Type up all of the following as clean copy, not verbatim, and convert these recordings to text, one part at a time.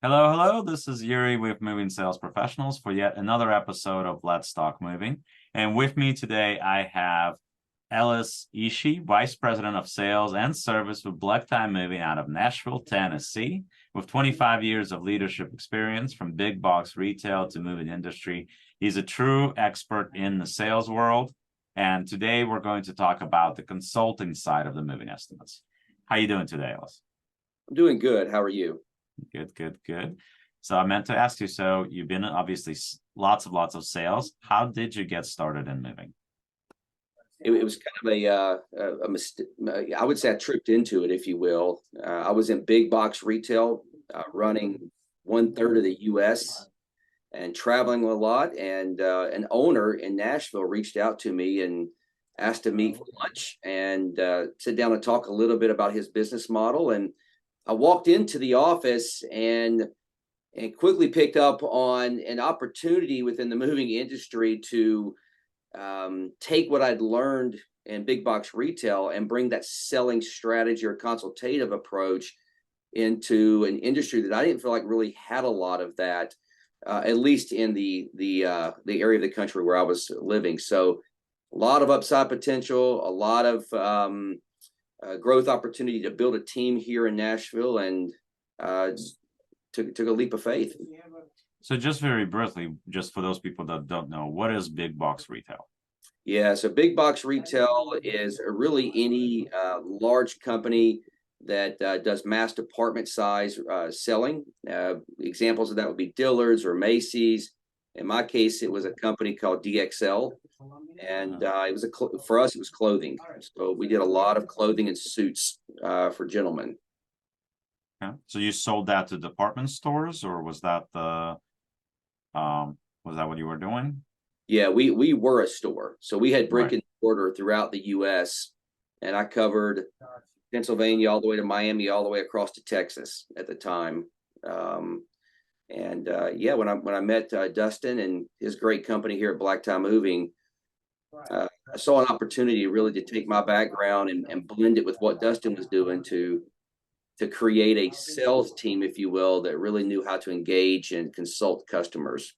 Hello, hello. This is Yuri with Moving Sales Professionals for yet another episode of Let's Talk Moving. And with me today, I have Ellis Ishee, Vice President of Sales and Service with Black Tie Moving out of Nashville, Tennessee, with 25 years of leadership experience from big box retail to moving industry. He's a true expert in the sales world. And today we're going to talk about the consulting side of the moving estimates. How are you doing today, Ellis? I'm doing good. How are you? Good. So I meant to ask you, so you've been obviously lots of sales. How did you get started in moving? It was kind of a mistake. I would say I tripped into it, if you will. I was in big box retail, running 1/3 of the U.S. and traveling a lot. And an owner in Nashville reached out to me and asked to meet for lunch and sit down and talk a little bit about his business model. And I walked into the office and quickly picked up on an opportunity within the moving industry to take what I'd learned in big box retail and bring that selling strategy or consultative approach into an industry that I didn't feel like really had a lot of that, at least in the area of the country where I was living. So a lot of upside potential, a lot of growth opportunity to build a team here in Nashville, and took a leap of faith. So just very briefly, just for those people that don't know, what is big box retail? Yeah, so big box retail is really any large company that does mass department size selling. Examples of that would be Dillard's or Macy's. In my case, it was a company called DXL, and it was for us it was clothing. So we did a lot of clothing and suits for gentlemen. Okay. So you sold that to department stores, or was that what you were doing? Yeah, we were a store, so we had brick Right. and mortar throughout the U.S., and I covered Pennsylvania all the way to Miami, all the way across to Texas at the time. Yeah, when I met Dustin and his great company here at Black Tie Moving, I saw an opportunity really to take my background and blend it with what Dustin was doing to create a sales team, if you will, that really knew how to engage and consult customers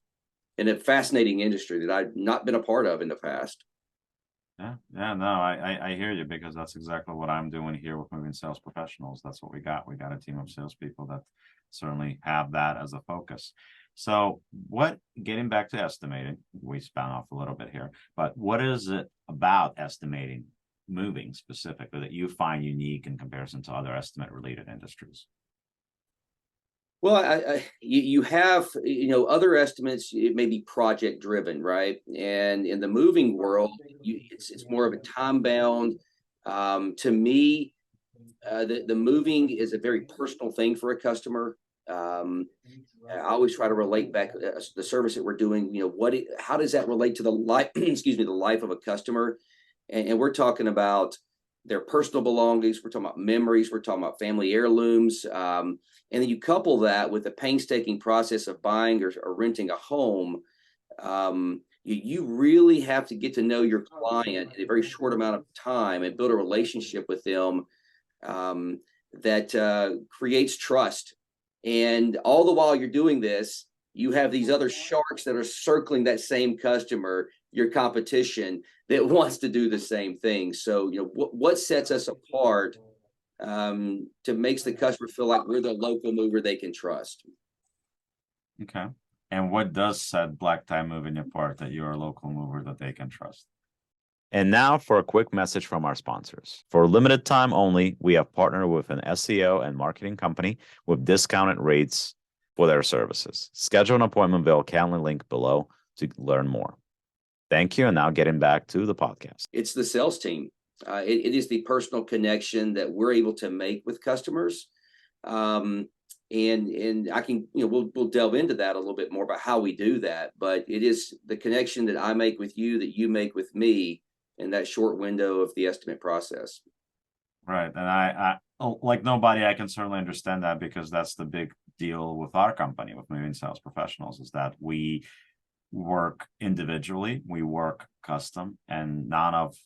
in a fascinating industry that I've not been a part of in the past. Yeah, no, I hear you, because that's exactly what I'm doing here with Moving Sales Professionals. That's what we got. We got a team of salespeople that certainly have that as a focus. So getting back to estimating, we span off a little bit here, but what is it about estimating moving specifically that you find unique in comparison to other estimate related industries? Well, you have other estimates. It may be project driven, right? And in the moving world, it's more of a time bound. To me, the moving is a very personal thing for a customer. I always try to relate back the service that we're doing. How does that relate to the life? Excuse me, the life of a customer, and we're talking about their personal belongings. We're talking about memories. We're talking about family heirlooms. And then you couple that with the painstaking process of buying or renting a home. You really have to get to know your client in a very short amount of time and build a relationship with them that creates trust. And all the while you're doing this, you have these other sharks that are circling that same customer, your competition, that wants to do the same thing. So, what sets us apart to makes the customer feel like we're the local mover they can trust. Okay. And what does set Black Tie Moving apart that you're a local mover that they can trust? And now for a quick message from our sponsors. For a limited time only, we have partnered with an SEO and marketing company with discounted rates for their services. Schedule an appointment via Calendly link below to learn more. Thank you. And now getting back to the podcast. It's the sales team. It is the personal connection that we're able to make with customers. And I can, we'll delve into that a little bit more about how we do that. But it is the connection that I make with you, that you make with me in that short window of the estimate process. Right. And I like nobody, I can certainly understand that, because that's the big deal with our company, with Moving Sales Professionals, is that we work individually, we work custom, and none of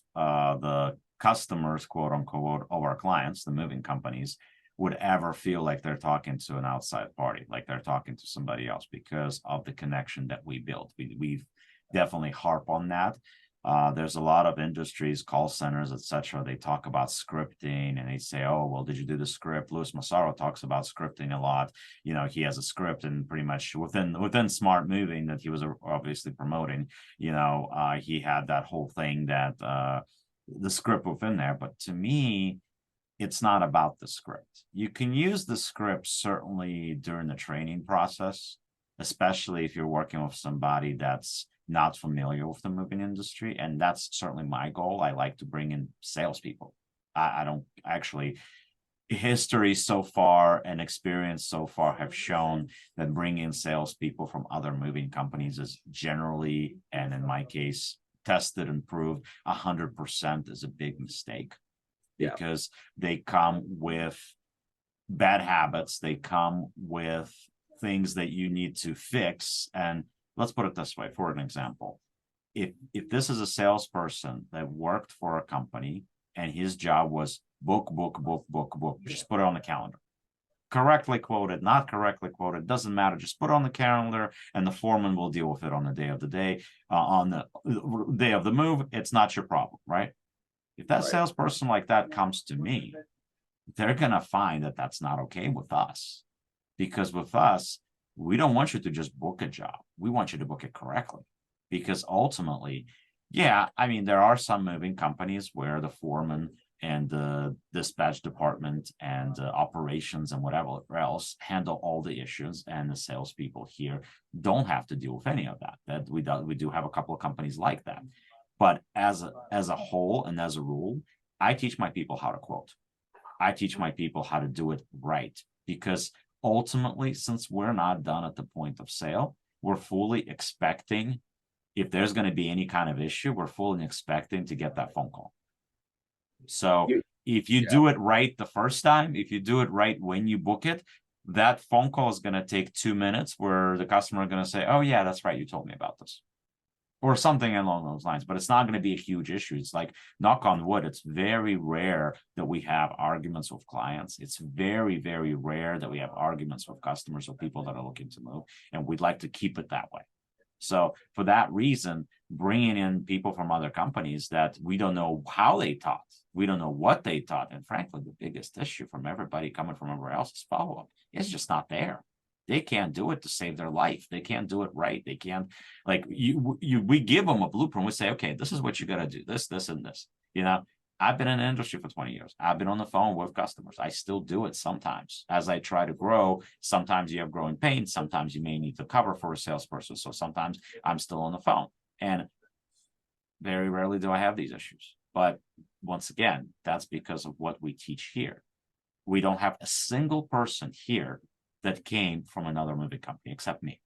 the customers, quote unquote, of our clients, the moving companies, would ever feel like they're talking to an outside party, like they're talking to somebody else, because of the connection that we built. We've definitely harp on that. There's a lot of industries, call centers, etc. They talk about scripting and they say, "Oh, well, did you do the script?" Louis Massaro talks about scripting a lot. You know, he has a script, and pretty much within Smart Moving that he was obviously promoting, you know, he had that whole thing that the script within there. But to me, it's not about the script. You can use the script certainly during the training process, especially if you're working with somebody that's not familiar with the moving industry. And that's certainly my goal. I like to bring in salespeople. I don't actually, history so far and experience so far have shown that bringing in salespeople from other moving companies is generally, and in my case, tested and proved 100% is a big mistake, because they come with bad habits. They come with things that you need to fix. And let's put it this way, for an example, if this is a salesperson that worked for a company and his job was book, just put it on the calendar. Correctly quoted, not correctly quoted, doesn't matter. Just put it on the calendar and the foreman will deal with it on the day of the day, on the day of the move. It's not your problem, right? If that salesperson like that comes to me, they're going to find that that's not okay with us, because with us, we don't want you to just book a job. We want you to book it correctly, because ultimately, yeah, I mean, there are some moving companies where the foreman and the dispatch department and operations and whatever else handle all the issues, and the salespeople here don't have to deal with any of that. That we do have a couple of companies like that. But as a whole and as a rule, I teach my people how to quote. I teach my people how to do it right, because ultimately, since we're not done at the point of sale, we're fully expecting, if there's going to be any kind of issue, we're fully expecting to get that phone call. So if you do it right the first time, if you do it right when you book it, that phone call is going to take 2 minutes where the customer is going to say, "Oh yeah, that's right, you told me about this," or something along those lines. But it's not going to be a huge issue. It's like, knock on wood, it's very rare that we have arguments with clients. It's very, very rare that we have arguments with customers or people that are looking to move, and we'd like to keep it that way. So for that reason, bringing in people from other companies that we don't know how they taught, we don't know what they taught, and frankly, the biggest issue from everybody coming from everywhere else is follow-up. It's just not there. They can't do it to save their life. They can't do it right. They can't, like, we give them a blueprint. We say, okay, this is what you got to do, this, and this. You know, I've been in the industry for 20 years. I've been on the phone with customers. I still do it sometimes. As I try to grow, sometimes you have growing pains. Sometimes you may need to cover for a salesperson. So sometimes I'm still on the phone. And very rarely do I have these issues. But once again, that's because of what we teach here. We don't have a single person here that came from another moving company except me.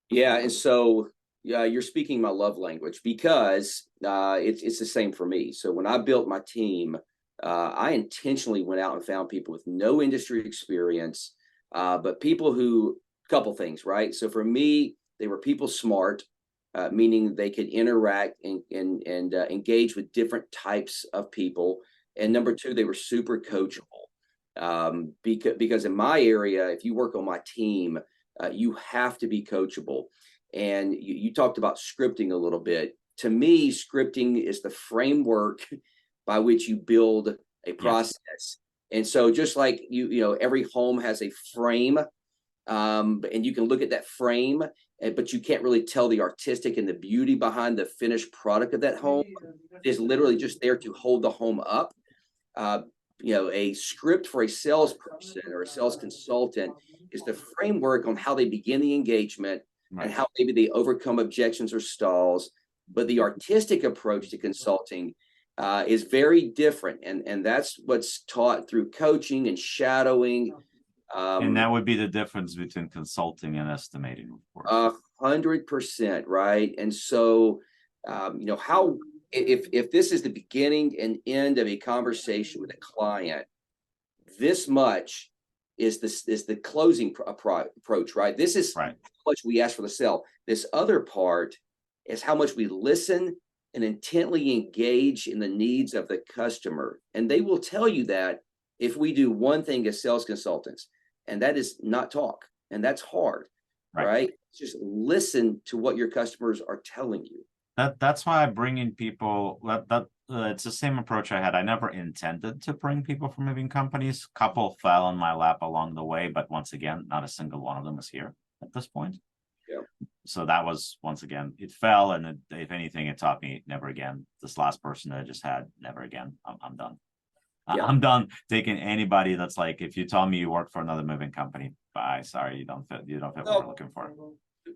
Yeah, and so you're speaking my love language, because it's the same for me. So when I built my team, I intentionally went out and found people with no industry experience, but people who, couple things, right? So for me, they were people smart, meaning they could interact and engage with different types of people. And number two, they were super coachable. Because in my area, if you work on my team, you have to be coachable. And you talked about scripting a little bit. To me, scripting is the framework by which you build a process. Yes. And so just like you know, every home has a frame, and you can look at that frame, but you can't really tell the artistic and the beauty behind the finished product of that home. It's literally just there to hold the home up. You know, a script for a salesperson or a sales consultant is the framework on how they begin the engagement, right, and how maybe they overcome objections or stalls. But the artistic approach to consulting is very different. And that's what's taught through coaching and shadowing. And that would be the difference between consulting and estimating, of course. 100%, right? And so, you know, how, if this is the beginning and end of a conversation with a client, this much is the closing approach, right? This is right, how much we ask for the sale. This other part is how much we listen and intently engage in the needs of the customer. And they will tell you that if we do one thing as sales consultants, and that is not talk, and that's hard, right? Just listen to what your customers are telling you. That's why I bring in people. It's the same approach I had. I never intended to bring people from moving companies. Couple fell on my lap along the way, but once again, not a single one of them is here at this point. Yeah. So that was, once again, it fell, and if anything, it taught me never again. This last person that I just had, never again. I'm done. Yeah. I'm done taking anybody that's like, if you tell me you work for another moving company, bye. Sorry, you don't fit what we're looking for.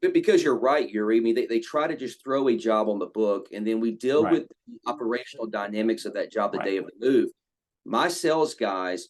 But because you're right, Yuri. I mean, they try to just throw a job on the book, and then we deal with the operational dynamics of that job the day of the move. My sales guys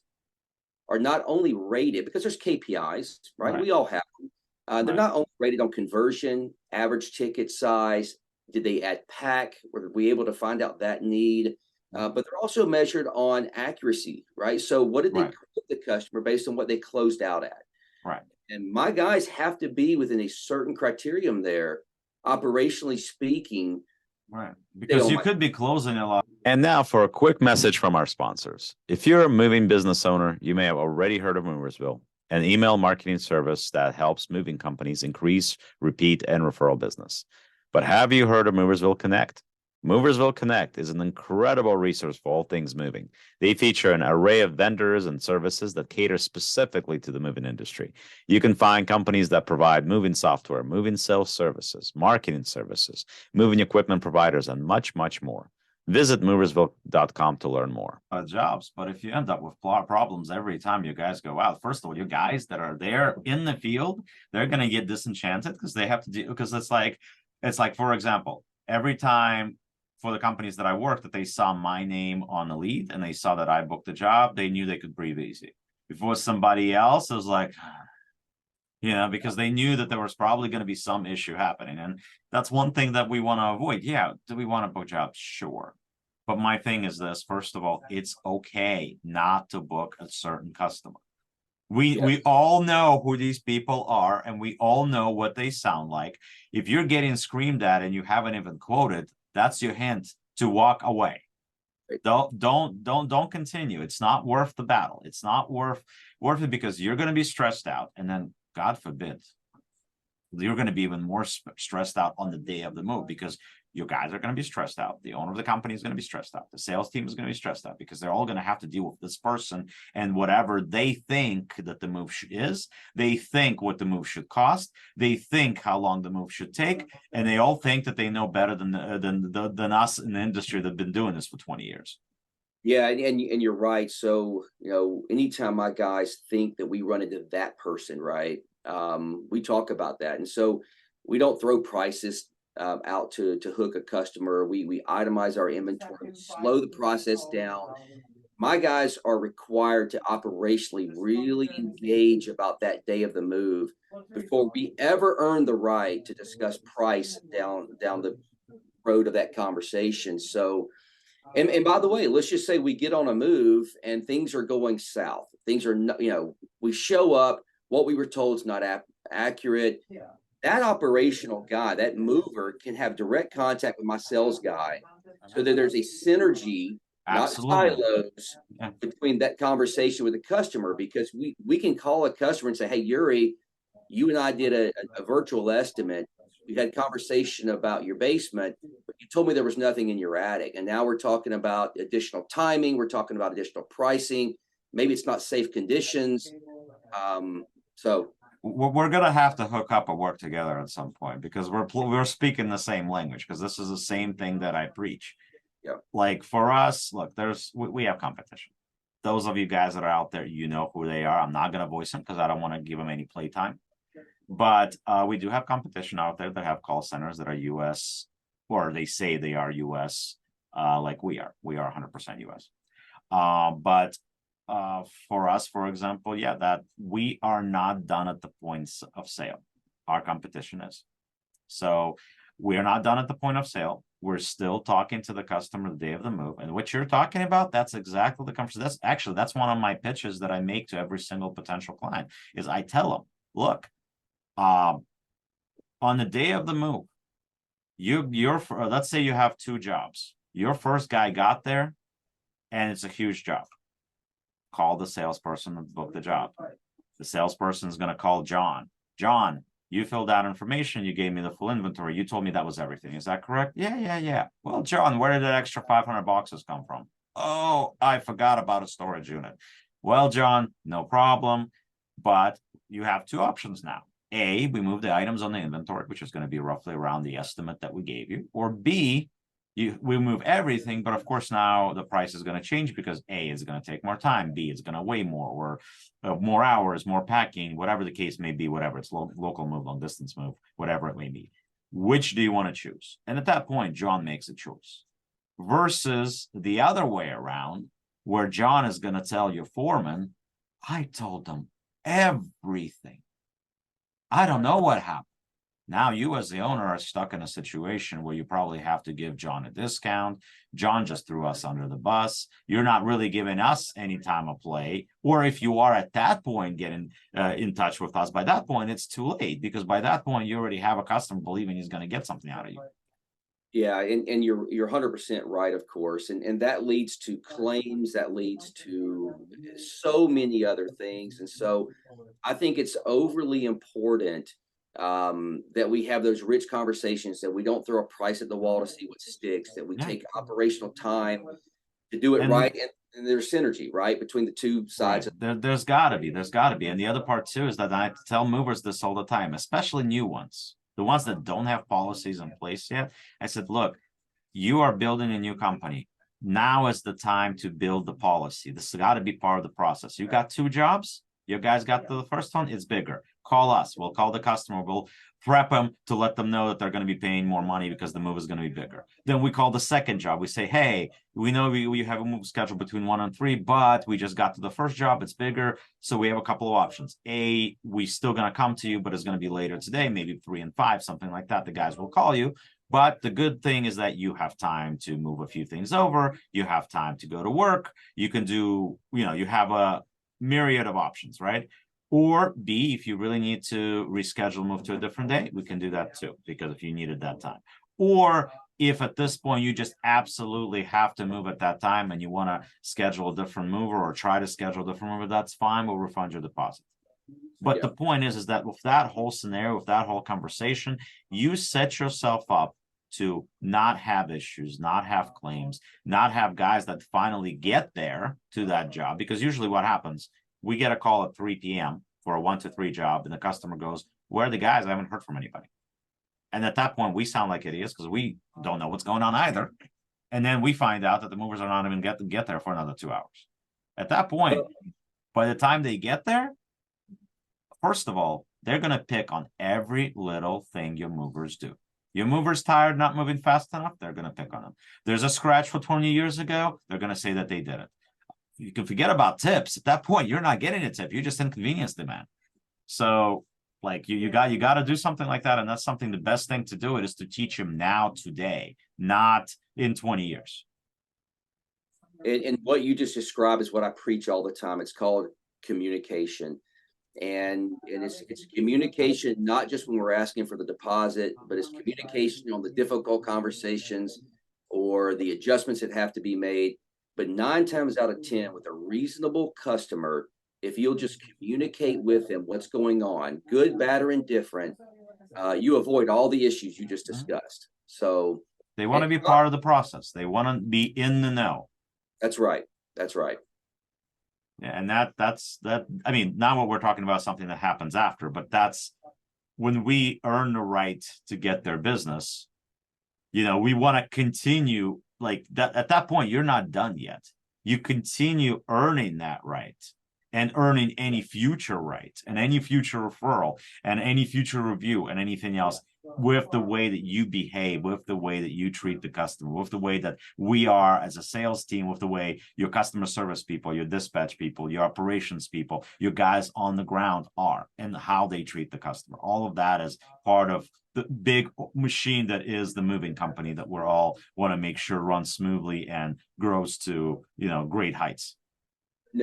are not only rated because there's KPIs, right? We all have them. They're not only rated on conversion, average ticket size, did they add pack, were we able to find out that need? But they're also measured on accuracy, right? So what did they quote the customer based on what they closed out at? Right. And my guys have to be within a certain criterion there, operationally speaking. Right. Because you could be closing a lot. And now for a quick message from our sponsors. If you're a moving business owner, you may have already heard of Moversville, an email marketing service that helps moving companies increase, repeat, and referral business. But have you heard of Moversville Connect? Moversville Connect is an incredible resource for all things moving. They feature an array of vendors and services that cater specifically to the moving industry. You can find companies that provide moving software, moving sales services, marketing services, moving equipment providers, and much, much more. Visit moversville.com to learn more. Jobs, but if you end up with problems every time you guys go out, first of all, you guys that are there in the field, they're going to get disenchanted because they have to do, because it's like, for example, every time for the companies that I worked, that they saw my name on the lead and they saw that I booked the job, they knew they could breathe easy. If it was somebody else, it was like, because they knew that there was probably going to be some issue happening. And that's one thing that we want to avoid. Yeah, do we want to book jobs? Sure. But my thing is this, first of all, it's okay not to book a certain customer. We all know who these people are, and we all know what they sound like. If you're getting screamed at and you haven't even quoted, that's your hint to walk away. Don't continue. It's not worth the battle. It's not worth it, because you're going to be stressed out, and then God forbid you're going to be even more stressed out on the day of the move, because your guys are going to be stressed out. The owner of the company is going to be stressed out. The sales team is going to be stressed out, because they're all going to have to deal with this person and whatever they think that the move is. They think what the move should cost. They think how long the move should take, and they all think that they know better than us in the industry that have been doing this for 20 years. Yeah, and you're right. So anytime my guys think that we run into that person, right? We talk about that, and so we don't throw prices out to hook a customer. We itemize our inventory, slow the process down. My guys are required to operationally really engage about that day of the move before we ever earn the right to discuss price down the road of that conversation. So, and by the way, let's just say we get on a move and things are going south. Things are not, we show up, what we were told is not accurate. That operational guy, that mover, can have direct contact with my sales guy, so that there's a synergy, not silos, between that conversation with the customer, because we can call a customer and say, hey, Yuri, you and I did a virtual estimate. We had conversation about your basement, but you told me there was nothing in your attic. And now we're talking about additional timing. We're talking about additional pricing. Maybe it's not safe conditions. So we're going to have to hook up and work together at some point, because we're speaking the same language, because this is the same thing that I preach. Yeah. Like for us, look, we have competition. Those of you guys that are out there, you know who they are. I'm not going to voice them because I don't want to give them any playtime. But we do have competition out there that have call centers that are U.S., or they say they are U.S. Like we are. We are 100% U.S. But for us, for example, that we are not done at the points of sale. Our competition is. So we are not done at the point of sale. We're still talking to the customer the day of the move. And what you're talking about, that's exactly the conversation. That's one of my pitches that I make to every single potential client, is I tell them, look, on the day of the move, let's say you have 2 jobs. Your first guy got there and it's a huge job. call the salesperson and book the job. The salesperson is going to call John. John, you filled out information. You gave me the full inventory. You told me that was everything. Is that correct? Yeah. Well, John, where did that extra 500 boxes come from? Oh, I forgot about a storage unit. Well, John, no problem. But you have two options now. A, we move the items on the inventory, which is going to be roughly around the estimate that we gave you. Or B, we move everything, but of course now the price is going to change because A, is going to take more time, B, it's going to weigh more, or more hours, more packing, whatever the case may be, whatever it's local move, long distance move, whatever it may be. Which do you want to choose? And at that point, John makes a choice. Versus the other way around, where John is going to tell your foreman, I told them everything. I don't know what happened. Now you as the owner are stuck in a situation where you probably have to give John a discount. John just threw us under the bus. You're not really giving us any time of play. Or if you are at that point getting in touch with us, by that point, it's too late, because by that point, you already have a customer believing he's going to get something out of you. Yeah, and you're 100% right, of course, and that leads to claims, that leads to so many other things, and so I think it's overly important that we have those rich conversations, that we don't throw a price at the wall to see what sticks, that we take operational time to do it right, and there's synergy, right, between the two sides. Right. There's got to be, and the other part too is that I tell movers this all the time, especially new ones. The ones that don't have policies in place yet, I said, look, you are building a new company. Now is the time to build the policy. This has got to be part of the process. You got two jobs. You guys got the first one. It's bigger. Call us. We'll call the customer. We'll prep them to let them know that they're going to be paying more money because the move is going to be bigger. Then we call the second job. We say, hey, we know we have a move schedule between 1 and 3, but we just got to the first job. It's bigger. So we have a couple of options. A, we still going to come to you, but it's going to be later today, maybe 3 and 5, something like that. The guys will call you. But the good thing is that you have time to move a few things over. You have time to go to work. You can do, you have a myriad of options, right? Or B, if you really need to reschedule, move to a different day, we can do that too, because if you needed that time. Or if at this point you just absolutely have to move at that time and you want to schedule a different mover or try to schedule a different mover, that's fine. We'll refund your deposit. But the point is that with that whole scenario, with that whole conversation, you set yourself up to not have issues, not have claims, not have guys that finally get there to that job. Because usually what happens, we get a call at 3 p.m. for a 1 to 3 job, and the customer goes, where are the guys? I haven't heard from anybody. And at that point, we sound like idiots because we don't know what's going on either. And then we find out that the movers are not even get there for another 2 hours. At that point, by the time they get there, first of all, they're going to pick on every little thing your movers do. Your mover's tired, not moving fast enough, they're going to pick on them. There's a scratch for 20 years ago, they're going to say that they did it. You can forget about tips. At that point, you're not getting a tip. You just inconvenienced the man. So, like you got to do something like that, and that's something. The best thing to do it is to teach him now, today, not in 20 years. And what you just described is what I preach all the time. It's called communication. And it's communication, not just when we're asking for the deposit, but it's communication on the difficult conversations or the adjustments that have to be made. But 9 times out of 10, with a reasonable customer, if you'll just communicate with them what's going on, good, bad, or indifferent, you avoid all the issues you just discussed. So they want to be part of the process. They want to be in the know. That's right. That's right. Yeah, and that's I mean, not what we're talking about, something that happens after, but that's when we earn the right to get their business. We want to continue like that. At that point, you're not done yet. You continue earning that right and earning any future right and any future referral and any future review and anything else with the way that you behave, with the way that you treat the customer, with the way that we are as a sales team, with the way your customer service people, your dispatch people, your operations people, your guys on the ground are, and how they treat the customer. All of that is part of the big machine that is the moving company that we're all want to make sure runs smoothly and grows to, great heights.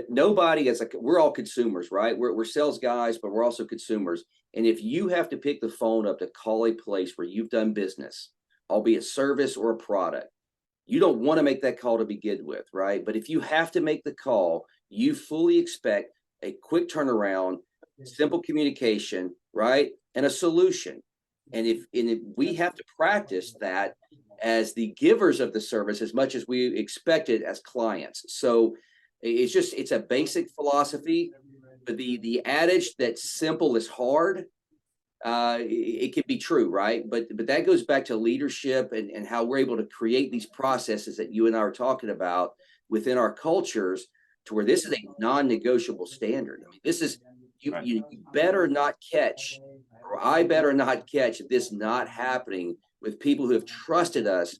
Nobody is we're all consumers, right? We're sales guys, but we're also consumers. And if you have to pick the phone up to call a place where you've done business, albeit service or a product, you don't want to make that call to begin with, right? But if you have to make the call, you fully expect a quick turnaround, simple communication, right? And a solution. And if we have to practice that as the givers of the service as much as we expect it as clients. So it's a basic philosophy, but the adage that simple is hard, it can be true, right? But that goes back to leadership and how we're able to create these processes that you and I are talking about within our cultures, to where this is a non-negotiable standard. I mean, this is you better not catch, or I better not catch this not happening with people who have trusted us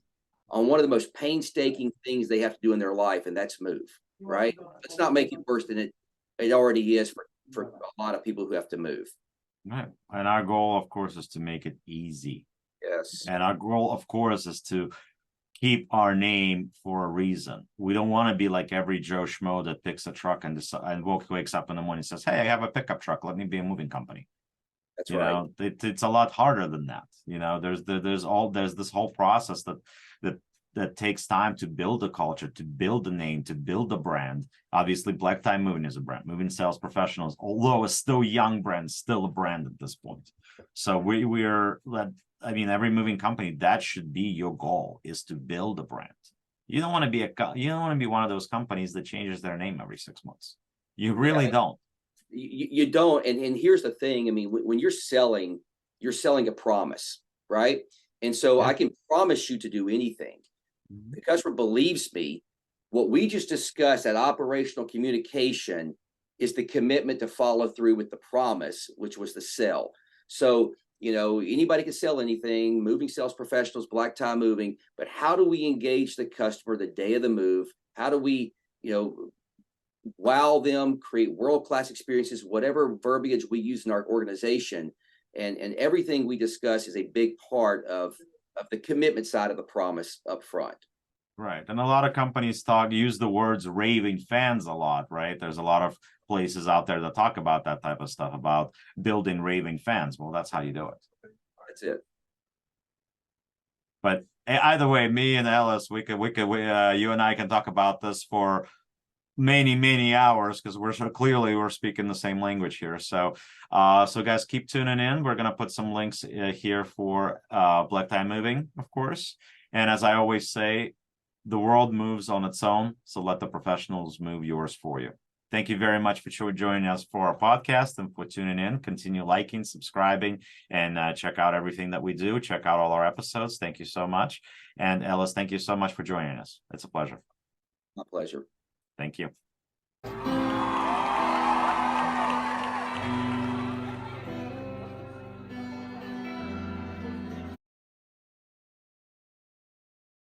on one of the most painstaking things they have to do in their life, and that's move, right? Let's not make it worse than it already is for a lot of people who have to move. Right. And our goal, of course, is to make it easy. Yes. And our goal, of course, is to keep our name for a reason. We don't want to be like every Joe Schmo that picks a truck and wakes up in the morning and says, "Hey, I have a pickup truck. Let me be a moving company." That's you right. know, it's a lot harder than that. There's this whole process that takes time to build a culture, to build a name, to build a brand. Obviously, Black Tie Moving is a brand. Moving Sales Professionals, although a still young brand, still a brand at this point. So every moving company, that should be your goal, is to build a brand. You don't want to be one of those companies that changes their name every 6 months. You really don't. You don't. And here's the thing. I mean, when you're selling a promise, right? And so I can promise you to do anything. The customer believes me. What we just discussed, that operational communication, is the commitment to follow through with the promise, which was the sell. So, anybody can sell anything, moving sales professionals, Black Tie Moving, but how do we engage the customer the day of the move? How do we, wow them, create world-class experiences, whatever verbiage we use in our organization, and everything we discuss is a big part of the commitment side of the promise up front. Right. And a lot of companies use the words raving fans a lot, right? There's a lot of places out there that talk about that type of stuff, about building raving fans. Well, that's how you do it. That's it. But either way, me and Ellis, you and I can talk about this for many hours, because we're speaking the same language here. So guys, keep tuning in. We're gonna put some links here for Black Tie Moving, of course. And as I always say, the world moves on its own, so let the professionals move yours for you. Thank you very much for joining us for our podcast and for tuning in. Continue liking, subscribing, and check out everything that we do. Check out all our episodes. Thank you so much. And Ellis, thank you so much for joining us. It's a pleasure. My pleasure. Thank you.